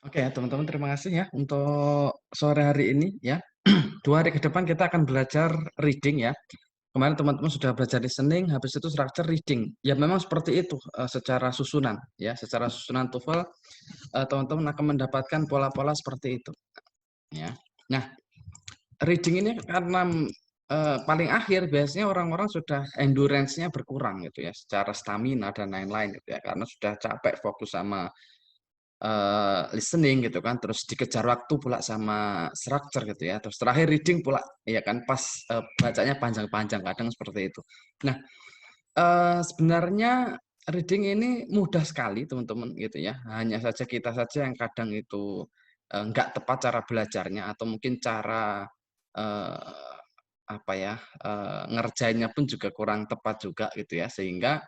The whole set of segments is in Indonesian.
Oke, teman-teman, terima kasih ya untuk sore hari ini ya. 2 hari ke depan kita akan belajar reading ya. Kemarin teman-teman sudah belajar listening, habis itu structure reading. Ya memang seperti itu secara susunan ya, secara susunan TOEFL teman-teman akan mendapatkan pola-pola seperti itu ya. Nah, reading ini karena paling akhir biasanya orang-orang sudah endurance-nya berkurang gitu ya, secara stamina dan lain-lain gitu ya, karena sudah capek fokus sama listening gitu kan, terus dikejar waktu pula sama structure gitu ya, terus terakhir reading pula, ya kan, pas, bacanya panjang-panjang, kadang seperti itu. Nah, sebenarnya reading ini mudah sekali teman-teman gitu ya, hanya saja kita saja yang kadang itu, nggak tepat cara belajarnya atau mungkin cara, eee, apa ya, ngerjainnya pun juga kurang tepat juga gitu ya, sehingga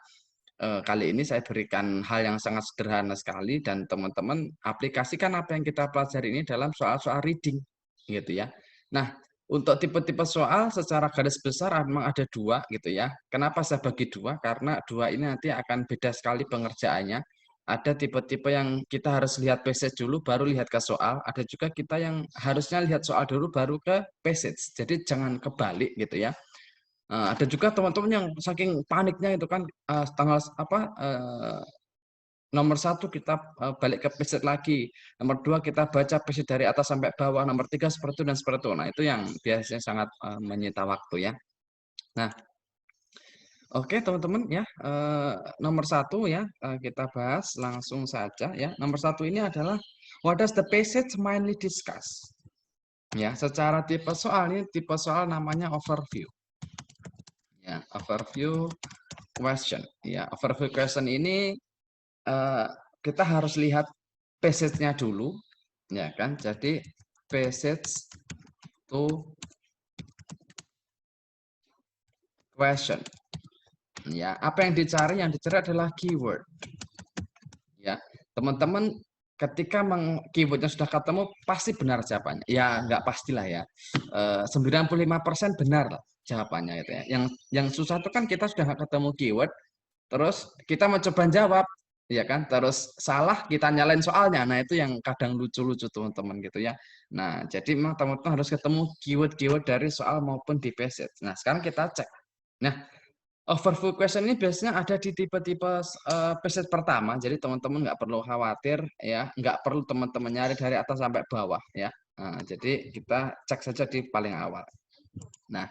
kali ini saya berikan hal yang sangat sederhana sekali dan teman-teman aplikasikan apa yang kita pelajari ini dalam soal-soal reading, gitu ya. Nah, untuk tipe-tipe soal secara garis besar memang ada 2 gitu ya. Kenapa saya bagi 2? Karena 2 ini nanti akan beda sekali pengerjaannya. Ada tipe-tipe yang kita harus lihat passage dulu baru lihat ke soal, ada juga kita yang harusnya lihat soal dulu baru ke passage. Jadi jangan kebalik gitu ya. Ada juga teman-teman yang saking paniknya itu kan, nomor 1 kita, balik ke preset lagi, nomor 2 kita baca preset dari atas sampai bawah, nomor 3 seperti itu dan seperti itu. Nah, itu yang biasanya sangat, menyita waktu ya. Nah, oke teman-teman ya, nomor 1 ya, kita bahas langsung saja ya. Nomor 1 ini adalah what does the passage mainly discuss? Ya, secara tipe soal ini tipe soal namanya overview. Ya, overview question. Ya, overview question ini Eee, kita harus lihat passage-nya dulu, ya kan. Jadi passage to question, ya. Apa yang dicari? Yang dicari adalah keyword, ya. Teman-teman ketika keyword-nya sudah ketemu, pasti benar jawabannya. Ya nggak pastilah ya, 95% benar lah jawabannya itu ya. Yang susah itu kan kita sudah nggak ketemu keyword, terus kita mencoba jawab, ya kan, terus salah kita nyalain soalnya. Nah, itu yang kadang lucu-lucu teman-teman gitu ya. Nah, jadi memang teman-teman harus ketemu keyword-keyword dari soal maupun di passage. Nah, sekarang kita cek. Nah, overview question ini biasanya ada di tipe-tipe passage pertama. Jadi teman-teman nggak perlu khawatir ya, nggak perlu teman-teman nyari dari atas sampai bawah ya. Nah, jadi kita cek saja di paling awal. Nah,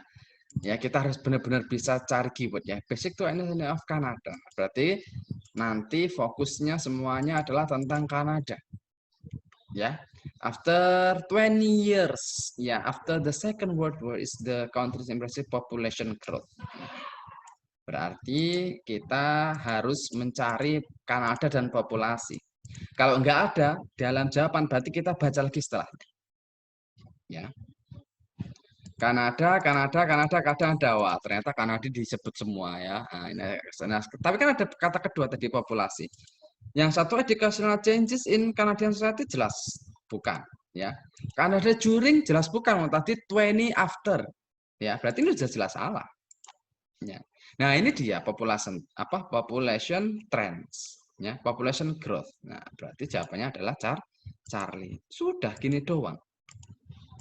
ya kita harus benar-benar bisa cari keyword ya. Basic to Anything of Canada. Berarti nanti fokusnya semuanya adalah tentang Kanada. Ya. After 20 years, ya, after the Second World War is the country's impressive population growth. Berarti kita harus mencari Kanada dan populasi. Kalau nggak ada dalam jawaban, berarti kita baca lagi setelahnya. Ya. Kanada, Kanada, Kanada, kadang ada. Wah, ternyata Kanada disebut semua ya. Nah, tapi kan ada kata kedua tadi populasi. Yang satu educational changes in Canadian society jelas bukan ya. Canada during jelas bukan. Tadi 20 after. Ya, berarti ini sudah jelas salah. Ya. Nah, ini dia population trends ya, population growth. Nah, berarti jawabannya adalah Charlie. Sudah gini doang.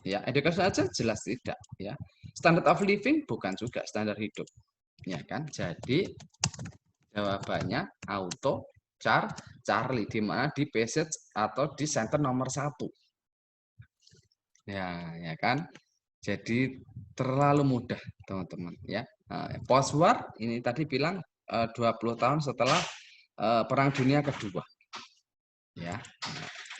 Ya, education aja jelas tidak ya. Standard of living bukan juga standar hidup. Ya kan? Jadi jawabannya auto Charlie di mana di passage atau di center nomor 1. Ya kan? Jadi terlalu mudah, teman-teman ya. Post war ini tadi bilang 20 tahun setelah Perang Dunia Kedua. Ya.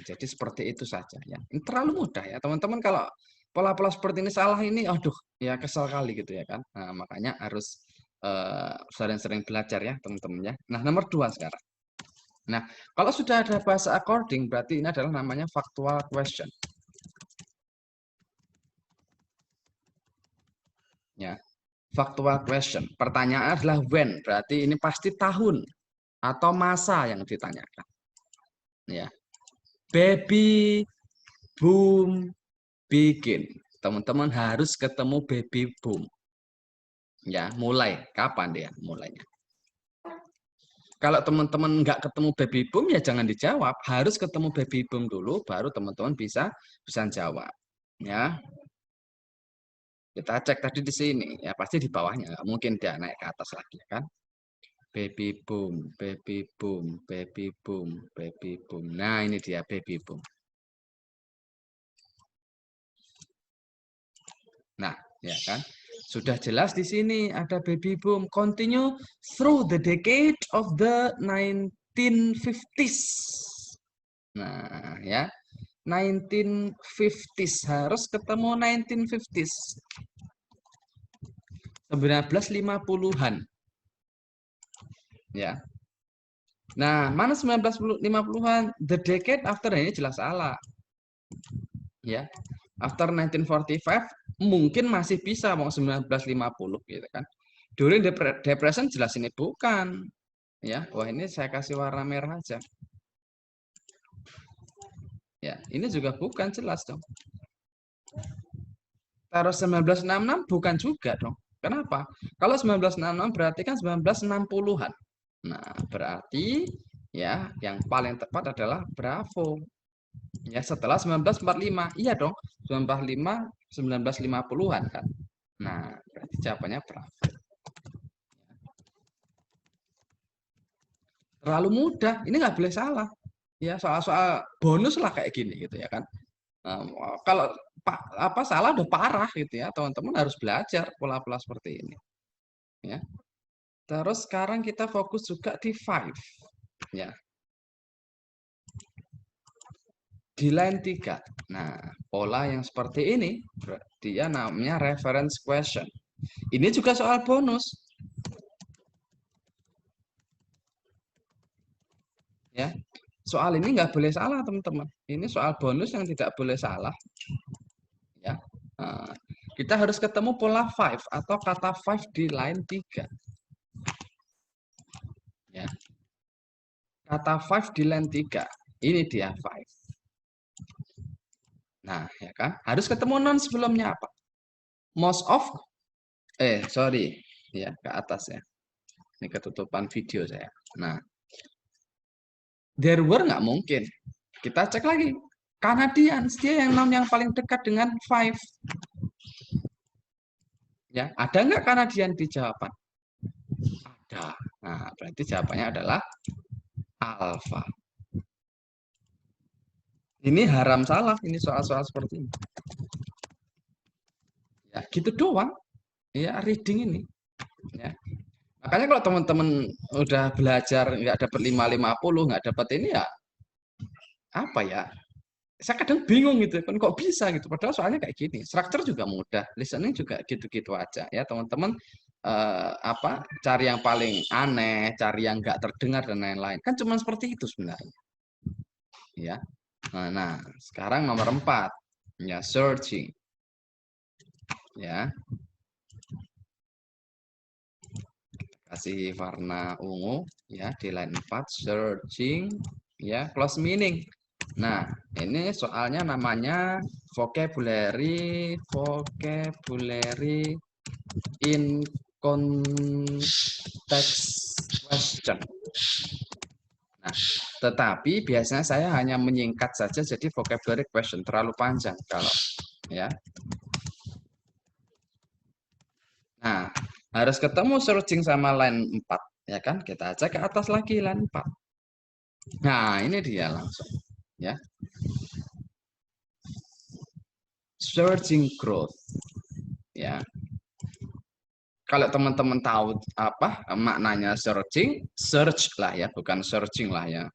Jadi seperti itu saja ya. Ini terlalu mudah ya, teman-teman. Kalau pola-pola seperti ini salah ini, aduh, ya kesal kali gitu ya kan. Nah, makanya harus sering-sering belajar ya, teman-teman ya. Nah, nomor 2 sekarang. Nah, kalau sudah ada bahasa according, berarti ini adalah namanya factual question. Ya, factual question. Pertanyaan adalah when, berarti ini pasti tahun atau masa yang ditanyakan. Ya, baby boom begin. Teman-teman harus ketemu baby boom. Ya, mulai. Kapan dia mulainya? Kalau teman-teman nggak ketemu baby boom ya jangan dijawab, harus ketemu baby boom dulu baru teman-teman bisa jawab. Ya, kita cek tadi di sini ya pasti di bawahnya, nggak mungkin dia naik ke atas lagi kan. Baby boom, baby boom, baby boom, baby boom. Nah ini dia baby boom. Nah ya kan. Sudah jelas di sini ada baby boom. Continue through the decade of the 1950s. Nah, ya. 1950s harus ketemu 1950s. 1950-an. Ya. Nah, mana 1950-an? The decade after ini jelas salah. Ya. After 1945 mungkin masih bisa mau 1950 gitu kan. During depression jelas ini bukan. Ya, wah ini saya kasih warna merah aja. Ya, ini juga bukan jelas dong. Taruh 1966 bukan juga dong. Kenapa? Kalau 1966 berarti kan 1960-an. Nah, berarti ya yang paling tepat adalah Bravo. Ya, setelah 1945. Iya dong, 1945 1950-an kan. Nah, berarti jawabannya Bravo. Terlalu mudah, ini nggak boleh salah. Ya, soal-soal bonus lah kayak gini gitu ya kan. Kalau salah udah parah gitu ya, teman-teman harus belajar pola-pola seperti ini. Ya. Terus sekarang kita fokus juga di 5. Ya. Di line 3. Nah, pola yang seperti ini dia namanya reference question. Ini juga soal bonus. Ya. Soal ini nggak boleh salah, teman-teman. Ini soal bonus yang tidak boleh salah. Ya. Nah, kita harus ketemu pola 5 atau kata 5 di line 3. Ya. Kata 5 di line 3. Ini dia 5. Nah, ya kan? Harus ketemu non sebelumnya apa? Most of sorry, ya ke atas ya. Ini ketutupan video saya. Nah, there were nggak mungkin. Kita cek lagi. Canadians, dia yang noun yang paling dekat dengan 5. Ya, ada nggak Canadian di jawaban? Ada. Nah, berarti jawabannya adalah alpha. Ini haram salah, ini soal-soal seperti ini. Ya, gitu doang. Ya, reading ini. Ya. Makanya kalau teman-teman udah belajar nggak dapat 550, nggak dapat ini ya apa ya? Saya kadang bingung gitu kan kok bisa gitu. Padahal soalnya kayak gini. Structure juga mudah, listening juga gitu-gitu aja ya teman-teman. Cari yang paling aneh, cari yang nggak terdengar dan lain-lain. Kan cuma seperti itu sebenarnya. Ya. Nah, sekarang nomor 4 ya searching. Ya. Kasih warna ungu ya di line 4 searching ya close meaning. Nah, ini soalnya namanya vocabulary in context question. Nah, tetapi biasanya saya hanya menyingkat saja jadi vocabulary question terlalu panjang kalau ya. Nah, harus ketemu searching sama line 4 ya kan? Kita cek ke atas lagi line 4. Nah, ini dia langsung ya. Searching growth. Ya. Kalau teman-teman tahu apa maknanya searching, search lah ya, bukan searching lah ya.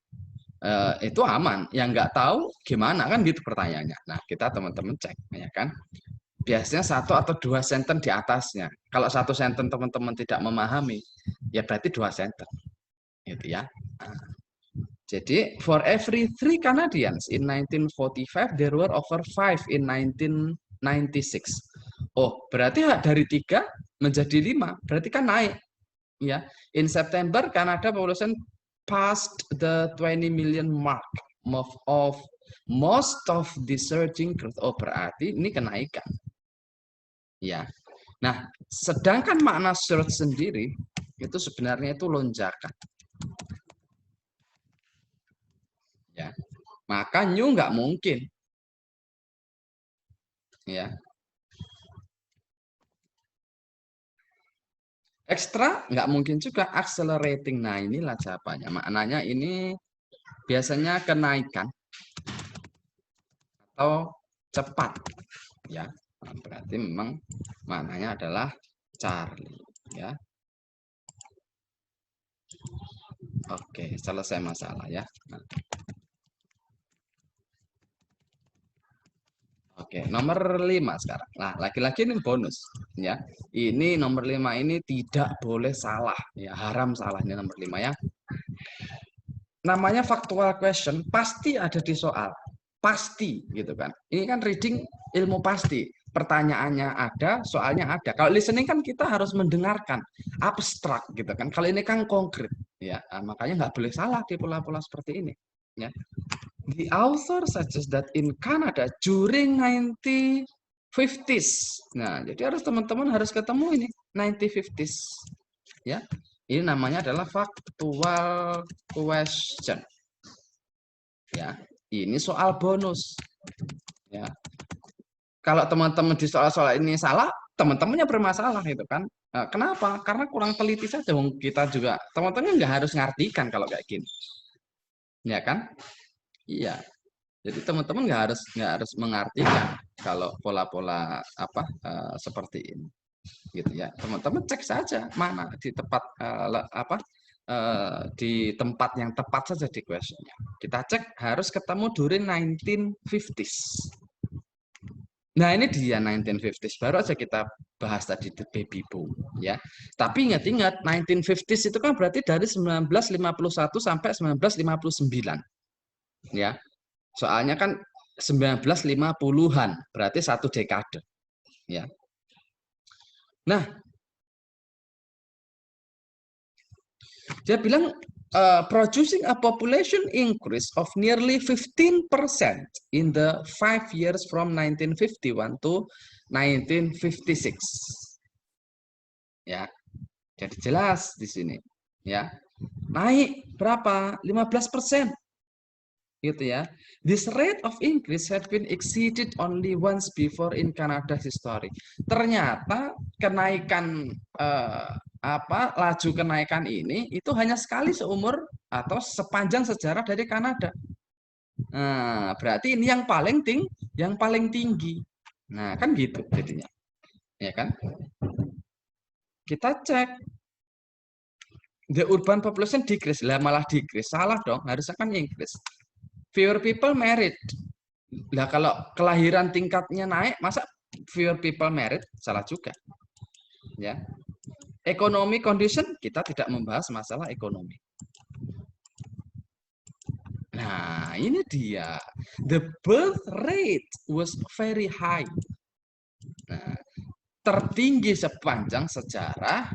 Itu aman. Yang nggak tahu gimana kan gitu pertanyaannya. Nah, kita teman-teman cek ya kan. Biasanya 1 atau 2 sentence di atasnya. Kalau 1 sentence teman-teman tidak memahami, ya berarti 2 sentence. Gitu ya. Nah, jadi for every 3 Canadians in 1945 there were over 5 in 1996. Oh, berarti dari 3 menjadi 5, berarti kan naik. Ya, in September Canada population passed the 20 million mark of most of the surging growth. Oh, berarti ini kenaikan. Ya. Nah, sedangkan makna surge sendiri itu sebenarnya itu lonjakan. Maka new nggak mungkin. Ya. Ekstra nggak mungkin juga. Accelerating. Nah, inilah jawabannya. Maknanya ini biasanya kenaikan atau cepat. Ya. Nah, berarti memang maknanya adalah Charlie. Ya. Oke, selesai masalah ya. Nah. Oke, nomor 5 sekarang. Nah, lagi-lagi ini bonus ya. Ini nomor 5 ini tidak boleh salah ya, haram salah ini nomor 5 ya. Namanya factual question pasti ada di soal. Pasti gitu kan. Ini kan reading ilmu pasti. Pertanyaannya ada, soalnya ada. Kalau listening kan kita harus mendengarkan abstrak gitu kan. Kalau ini kan konkret ya. Nah, makanya nggak boleh salah di pola-pola seperti ini ya. The author suggests that in Canada during 1950s. Nah, jadi teman-teman harus ketemu ini 1950s. Ya. Ini namanya adalah factual question. Ya. Ini soal bonus. Ya. Kalau teman-teman di soal-soal ini salah, teman-temannya bermasalah itu kan. Nah, kenapa? Karena kurang teliti saja. Kita juga teman-teman nggak harus ngartikan kalau kayak gini. Ya kan? Iya. Jadi teman-teman nggak harus mengartikan kalau pola-pola seperti ini, gitu ya. Teman-teman cek saja mana di di tempat yang tepat saja di questionnya. Kita cek harus ketemu during 1950s. Nah ini dia 1950s baru aja kita bahas tadi the baby boom ya. Tapi ingat-ingat 1950s itu kan berarti dari 1951 sampai 1959 ya. Soalnya kan 1950-an, berarti satu dekade. Ya. Nah, dia bilang producing a population increase of nearly 15% in the 5 years from 1951 to 1956. Ya. Jadi jelas di sini, ya. Naik berapa? 15%. Gitu ya. This rate of increase had been exceeded only once before in Canada history. Ternyata kenaikan laju kenaikan ini itu hanya sekali seumur atau sepanjang sejarah dari Kanada. Nah, berarti ini yang paling tinggi. Nah, kan gitu jadinya. Ya kan? Kita cek the urban population decrease, lah malah decrease. Salah dong, harusnya kan increase. Fewer people married. Nah, kalau kelahiran tingkatnya naik, masa fewer people married? Salah juga. Ya. Ekonomi condition, kita tidak membahas masalah ekonomi. Nah, ini dia. The birth rate was very high. Nah, tertinggi sepanjang sejarah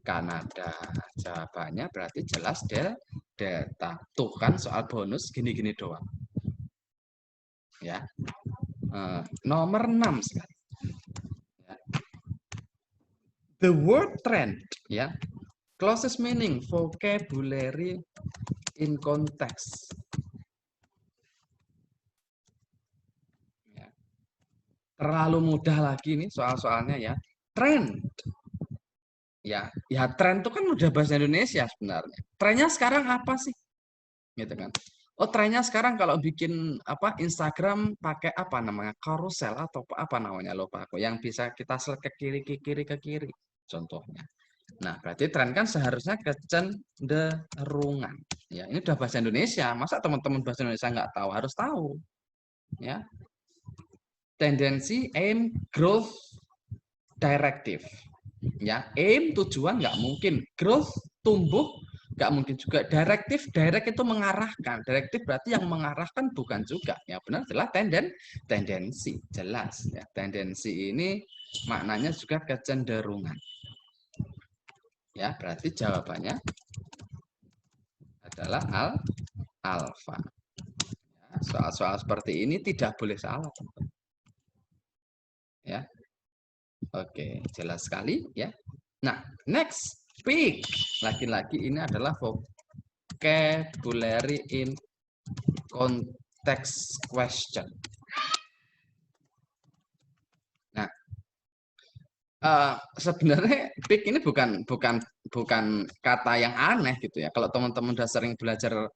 Kanada. Jawabannya berarti jelas delta. Tuh kan soal bonus gini-gini doang. Ya. Nomor 6 sekali. Ya. The word trend, ya. Closest meaning, vocabulary in context. Ya. Terlalu mudah lagi nih soal-soalnya ya. Trend. Ya, tren itu kan udah bahasa Indonesia sebenarnya. Trennya sekarang apa sih? Gitu kan. Oh, trennya sekarang kalau bikin Instagram pakai apa namanya? Carousel atau apa namanya? Lupa aku. Yang bisa kita selek ke kiri contohnya. Nah, berarti tren kan seharusnya kecenderungan. Ya, ini udah bahasa Indonesia. Masa teman-teman bahasa Indonesia nggak tahu? Harus tahu. Ya. Tendensi, aim, growth, directive. Ya, aim tujuan nggak mungkin. Growth tumbuh nggak mungkin juga. Directive, direct itu mengarahkan. Directive berarti yang mengarahkan bukan juga. Ya benar jelas tendensi jelas. Ya, tendensi ini maknanya juga kecenderungan. Ya, berarti jawabannya adalah alfa. Ya, soal-soal seperti ini tidak boleh salah, teman-teman. Ya. Oke, jelas sekali ya. Nah, next, speak. Lagi-lagi ini adalah vocabulary in context question. Nah, sebenarnya pick ini bukan kata yang aneh gitu ya. Kalau teman-teman udah sering belajar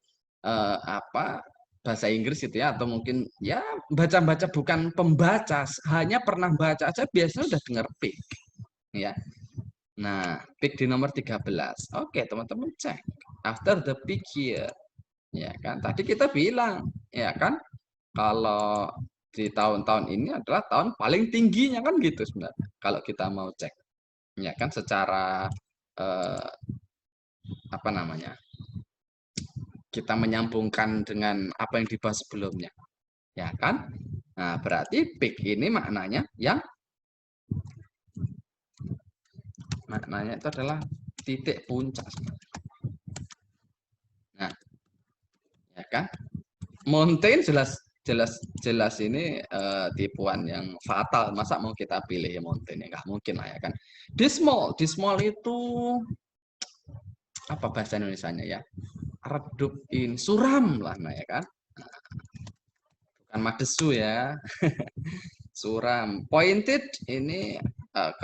bahasa Inggris gitu ya, atau mungkin ya baca-baca, bukan pembaca, hanya pernah baca aja biasanya udah dengar pick ya. Nah, pick di nomor 13. Oke, teman-teman cek. After the pick here. Ya kan? Tadi kita bilang, ya kan? Kalau di tahun-tahun ini adalah tahun paling tingginya kan gitu sebenarnya. Kalau kita mau cek, ya kan secara apa namanya? Kita menyambungkan dengan apa yang dibahas sebelumnya, ya kan? Nah, berarti peak ini maknanya itu adalah titik puncak. Nah, ya kan? Mountain jelas ini tipuan yang fatal. Masa mau kita pilih ya mountain? Ya nggak mungkin lah ya kan. Dismal itu apa bahasa Indonesianya ya? Redup suram lah, nah ya kan? Bukan madesu ya. Suram. Pointed ini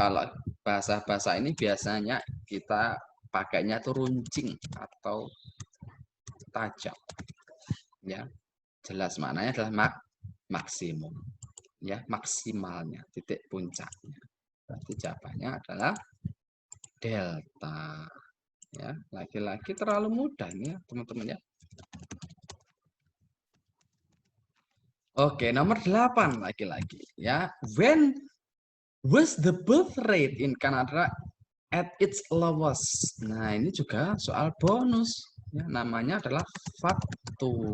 kalau bahasa ini biasanya kita pakainya tuh runcing atau tajam. Ya, jelas maknanya adalah maksimum. Ya, maksimalnya, titik puncaknya. Berarti jawabannya adalah delta. Ya, laki-laki terlalu mudah ini ya, teman-teman ya. Oke, nomor 8 laki-laki ya. When was the birth rate in Canada at its lowest? Nah, ini juga soal bonus. Ya, namanya adalah factual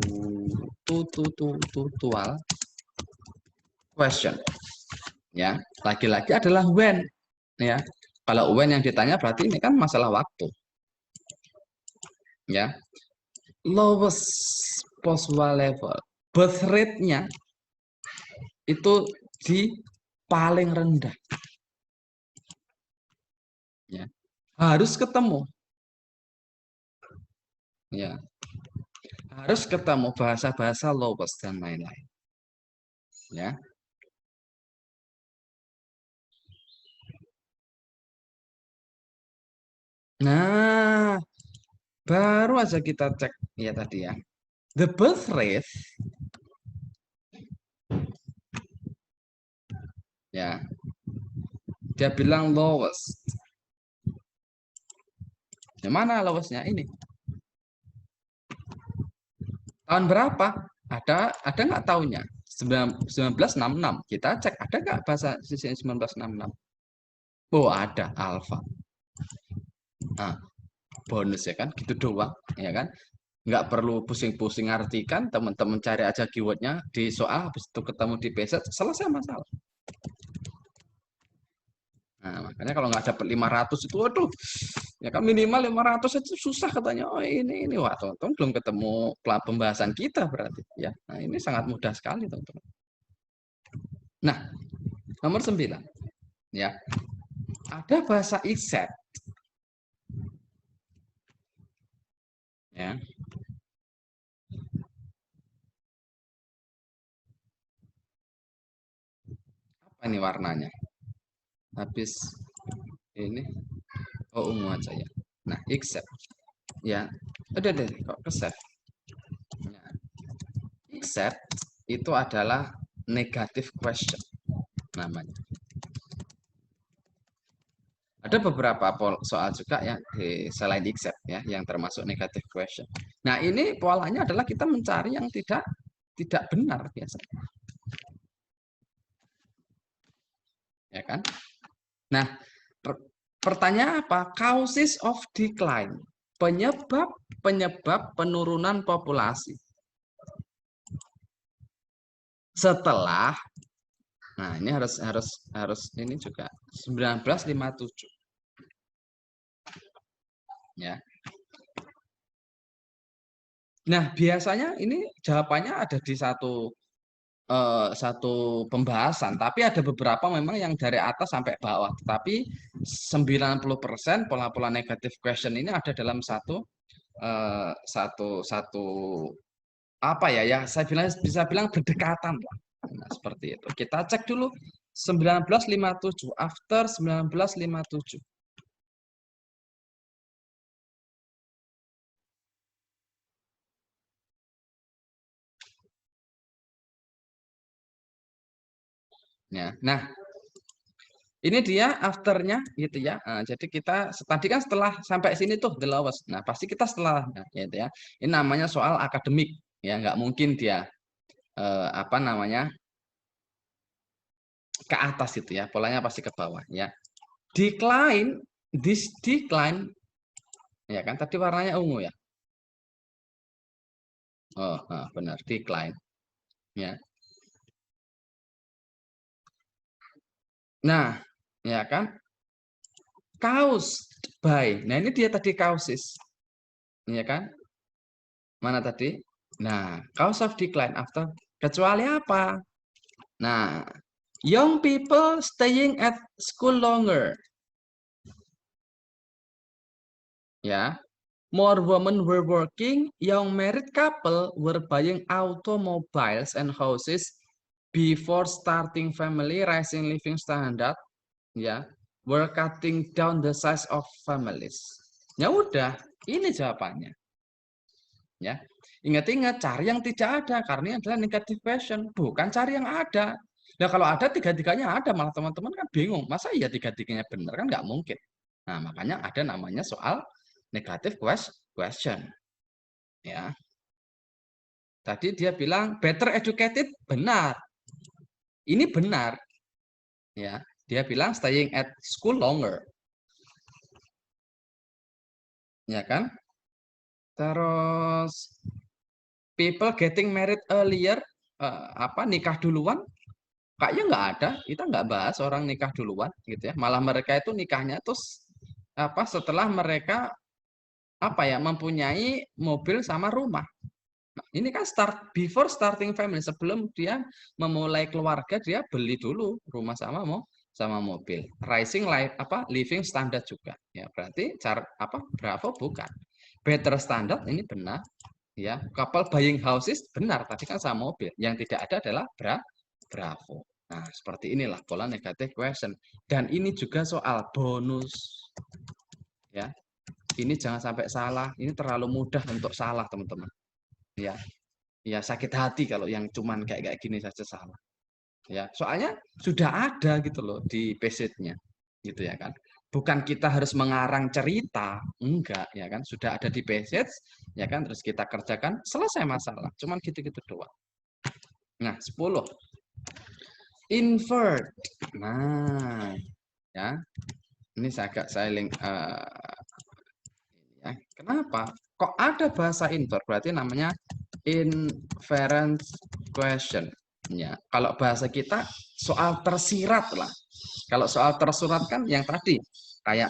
question. Ya, laki-laki adalah when. Ya, kalau when yang ditanya berarti ini kan masalah waktu. Ya, lowest post-war level, birth rate-nya itu di paling rendah. Ya, harus ketemu. Ya, harus ketemu bahasa-bahasa lowest dan lain-lain. Ya. Nah, baru aja kita cek ya tadi ya. The birth rate ya. Dia bilang lowest. Yang mana lowestnya ini? Tahun berapa? Ada nggak tahunnya? 1966. Kita cek ada nggak bahasa sisi 1966? Oh, ada alfa. Nah, bonus ya kan, gitu doang, ya kan? Nggak perlu pusing-pusing artikan, teman-teman cari aja keywordnya di soal, habis itu ketemu di peset, selesai masalah. Nah, makanya kalau nggak dapat 500 itu, waduh, ya kan minimal 500 itu susah katanya. Oh ini, wah teman-teman belum ketemu pembahasan kita berarti, ya. Nah ini sangat mudah sekali teman-teman. Nah, nomor 9, ya, ada bahasa except, ya. Apa ini warnanya? Habis ini, oh ungu aja ya. Nah, except, ya, udah deh, kok ke save. Ya. Except itu adalah negative question namanya. Ada beberapa soal juga ya di selain except ya yang termasuk negative question. Nah, ini polanya adalah kita mencari yang tidak benar biasanya. Ya kan? Nah, pertanyaan apa? Causes of decline. Penyebab penurunan populasi. Setelah, nah ini harus ini juga 1957. Ya. Nah, biasanya ini jawabannya ada di satu pembahasan, tapi ada beberapa memang yang dari atas sampai bawah. Tetapi 90% pola-pola negative question ini ada dalam satu apa ya, saya bisa bilang berdekatan lah. Nah, seperti itu. Kita cek dulu 1957, after 1957. Ya. Nah, ini dia afternya gitu ya. Jadi kita tadi kan setelah sampai sini tuh the lowest. Nah, pasti kita setelahnya gitu ya. Ini namanya soal akademik ya, nggak mungkin dia apa namanya ke atas itu ya. Polanya pasti ke bawah ya. Decline, this decline ya kan tadi warnanya ungu ya. Oh, benar, decline ya. Nah, ya kan? Caused by. Nah, ini dia tadi causes. Ya kan? Mana tadi? Nah, cause of decline after kecuali apa? Nah, young people staying at school longer. Ya. More women were working, young married couple were buying automobiles and houses before starting family, rising living standard, ya, were cutting down the size of families. Ya udah, ini jawabannya. Ya, ingat-ingat cari yang tidak ada karena ini adalah negative question, bukan cari yang ada. Nah kalau ada tiga-tiganya ada, malah teman-teman kan bingung, masa iya tiga-tiganya benar kan nggak mungkin. Nah makanya ada namanya soal negative question. Ya, tadi dia bilang better educated, benar. Ini benar. Ya, dia bilang staying at school longer. Ya kan? Terus people getting married earlier, apa nikah duluan? Kayaknya nggak ada. Kita nggak bahas orang nikah duluan, gitu ya. Malah mereka itu nikahnya terus apa setelah mereka apa ya mempunyai mobil sama rumah. Nah, ini kan before starting family, sebelum dia memulai keluarga dia beli dulu rumah sama mobil. Rising life apa living standard juga. Ya, berarti cara apa bravo bukan. Better standard ini benar. Ya, couple buying houses benar, tadi kan sama mobil. Yang tidak ada adalah bravo. Nah, seperti inilah pola negative question. Dan ini juga soal bonus. Ya, ini jangan sampai salah. Ini terlalu mudah untuk salah, teman-teman. Ya, ya sakit hati kalau yang cuman kayak gini saja salah. Ya, soalnya sudah ada gitu loh di passage-nya. Gitu ya kan. Bukan kita harus mengarang cerita, enggak ya kan. Sudah ada di passage, ya kan, terus kita kerjakan, selesai masalah. Cuman gitu-gitu doang. Nah, 10. Invert. Nah, ya. Ini saya link ya. Kenapa? Kok ada bahasa invert? Berarti namanya inference question. Ya, kalau bahasa kita soal tersirat lah. Kalau soal tersurat kan yang tadi kayak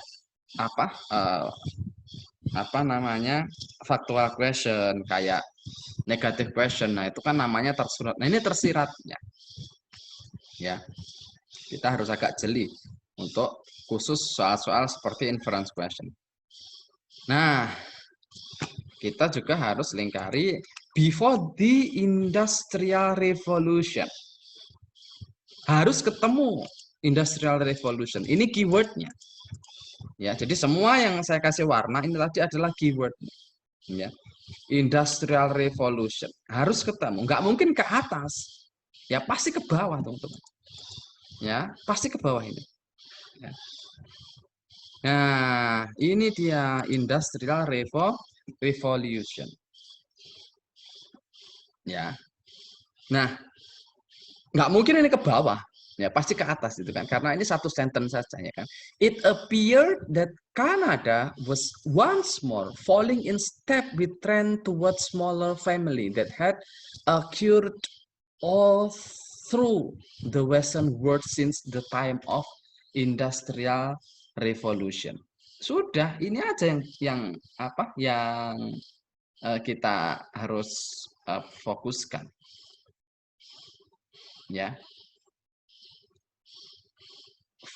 apa apa namanya factual question, kayak negative question. Nah, itu kan namanya tersurat. Nah, ini tersiratnya. Ya. Kita harus agak jeli untuk khusus soal-soal seperti inference question. Nah, kita juga harus lingkari before the industrial revolution. Harus ketemu industrial revolution. Ini keywordnya. Ya, jadi semua yang saya kasih warna ini tadi adalah keyword. Ya. Industrial revolution harus ketemu. Nggak mungkin ke atas. Ya, pasti ke bawah, teman-teman. Ya, pasti ke bawah ini. Ya. Nah, ini dia industrial revolution. Ya. Nah, nggak mungkin ini ke bawah. Ya, pasti ke atas itu kan. Karena ini satu sentence saja ya kan. It appeared that Canada was once more falling in step with trend towards smaller family that had occurred all through the Western world since the time of industrial revolution. Sudah, ini aja yang apa yang kita harus fokuskan. Ya.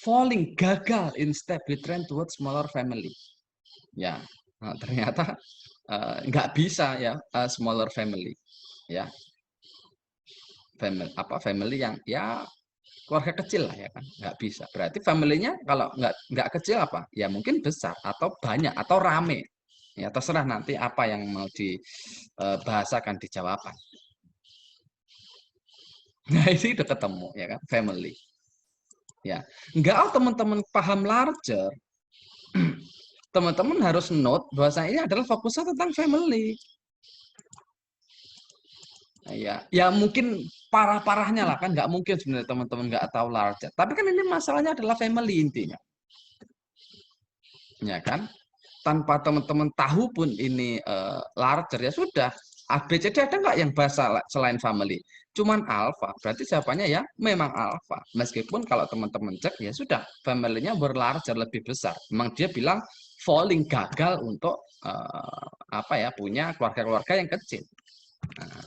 Falling, gagal in step with trend towards smaller family. Ya, ternyata nggak bisa ya smaller family. ya. Family yang ya keluarga kecil lah ya kan, nggak bisa. Berarti family-nya kalau nggak kecil apa? Ya mungkin besar atau banyak atau rame. Ya terserah nanti apa yang mau dibahasakan di jawaban. Nah ini udah ketemu ya kan, family. Ya, nggak teman-teman paham larger, teman-teman harus note bahwasanya ini adalah fokusnya tentang family. Ya, ya mungkin parah-parahnya lah kan nggak mungkin sebenarnya teman-teman nggak tahu larger. Tapi kan ini masalahnya adalah family intinya, ya kan? Tanpa teman-teman tahu pun ini larger ya sudah. ABCD ada nggak yang bahasa selain family? Cuman alpha. Berarti jawabannya ya memang alpha. Meskipun kalau teman-teman cek ya sudah family-nya berlarger lebih besar. Memang dia bilang falling gagal untuk apa ya punya keluarga-keluarga yang kecil. Nah,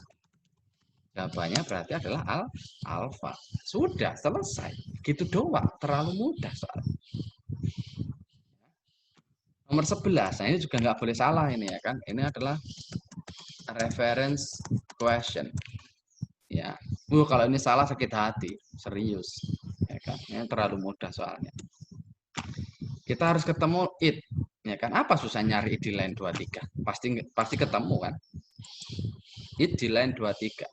jawabannya berarti adalah alpha. Sudah selesai. Gitu doang. Terlalu mudah soalnya. Nomor 11, nah ini juga nggak boleh salah ini ya kan. Ini adalah reference question. Ya, kalau ini salah sakit hati, serius. Ya kan, ini terlalu mudah soalnya. Kita harus ketemu it, ya kan. Apa susah nyari it di line 23? Pasti ketemu kan. It di line 23.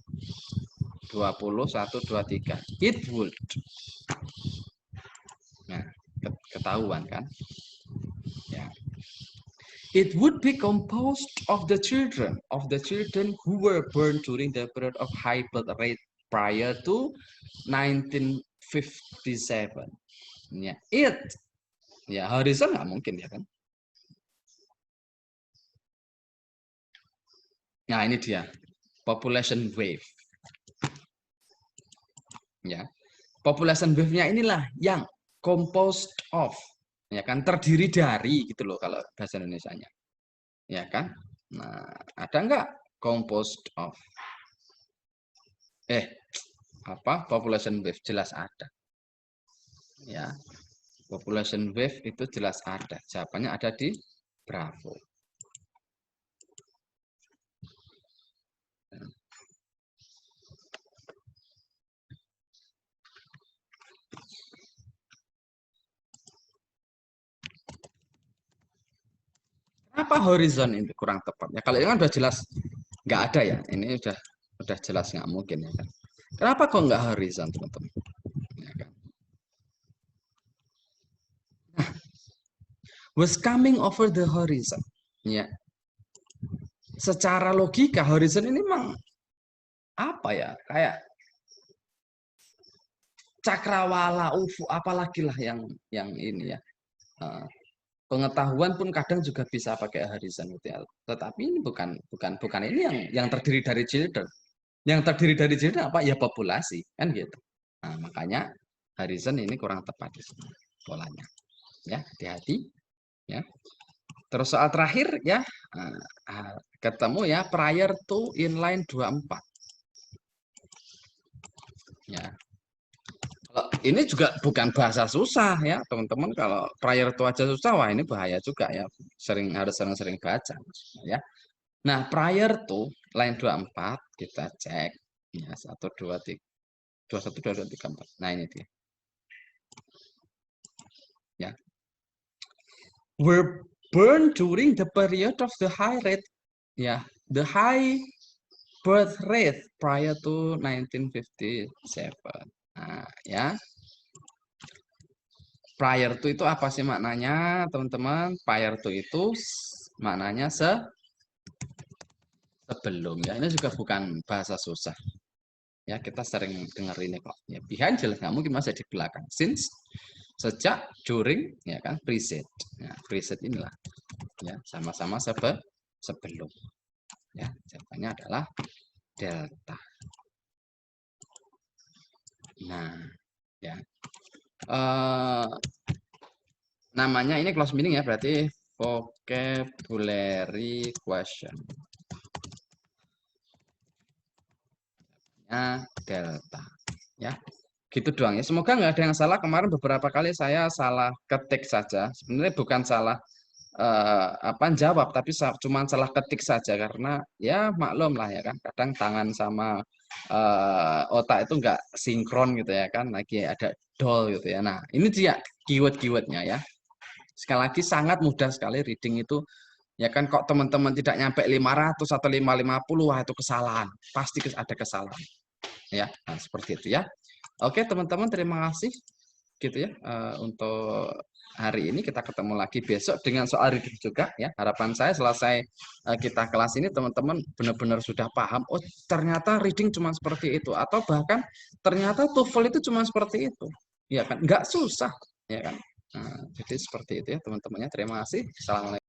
21, 23. It would. Nah, ketahuan kan? Ya. It would be composed of the children who were born during the period of high birth rate prior to 1957. Ya, ya horizon nggak mungkin ya kan. Nah ini dia population wave. Ya, population wave-nya inilah yang composed of, ya kan terdiri dari gitu loh kalau bahasa Indonesianya. Ya kan? Nah, ada nggak composed of? Apa population wave jelas ada. Ya, population wave itu jelas ada. Jawabannya ada di Bravo. Kenapa horizon itu kurang tepat? Ya kalau ini kan udah jelas nggak ada ya. Ini udah jelas nggak mungkin ya kan. Kenapa kok nggak horizon teman-teman? Ya kan? Nah, was coming over the horizon. Ya, secara logika horizon ini memang apa ya? Kayak cakrawala, UFO, apalagi lah yang ini ya. Pengetahuan pun kadang juga bisa pakai horizon gitu ya. Tetapi ini bukan ini yang terdiri dari children. Yang terdiri dari children apa? Ya populasi kan gitu. Nah, makanya horizon ini kurang tepat di sini polanya. Ya, hati-hati ya. Terus soal terakhir ya ketemu ya prior to inline 24. Ya. Kalau ini juga bukan bahasa susah ya, teman-teman. Kalau prior to aja susah, wah ini bahaya juga ya. Harus sering-sering baca ya. Nah, prior to line 24 kita cek ya 1 2 3 21 22 3 4. Nah, ini dia. Ya. Were born during the period of the high rate. Ya, the high birth rate prior to 1957. Nah, ya. Prior to itu apa sih maknanya, teman-teman? Prior to itu maknanya sebelum ya. Ini juga bukan bahasa susah. Ya, kita sering dengar ini kok. Ya, behind jelas nggak mungkin masih di belakang. Since, sejak, during, ya kan, preset. Nah, preset inilah ya sama-sama sebelum. Ya, jawabannya adalah delta. Nah, ya. Namanya ini close meaning ya, berarti vocabulary question. Delta ya gitu doang ya, semoga nggak ada yang salah. Kemarin beberapa kali saya salah ketik saja, sebenarnya bukan salah jawab, tapi cuma salah ketik saja karena ya maklum lah ya kan. Kadang tangan sama otak itu nggak sinkron gitu ya kan, lagi ada dol gitu ya. Nah, ini dia keyword-keywordnya ya. Sekali lagi sangat mudah sekali reading itu. Ya kan kok teman-teman tidak nyampe 500 atau 550, wah itu kesalahan. Pasti ada kesalahan. Ya, nah, seperti itu ya. Oke, teman-teman terima kasih gitu ya untuk hari ini. Kita ketemu lagi besok dengan soal reading juga ya. Harapan saya selesai kita kelas ini teman-teman benar-benar sudah paham, oh ternyata reading cuma seperti itu, atau bahkan ternyata TOEFL itu cuma seperti itu. Ya kan, nggak susah ya kan. Nah, jadi seperti itu ya teman-temannya. Terima kasih. Assalamualaikum.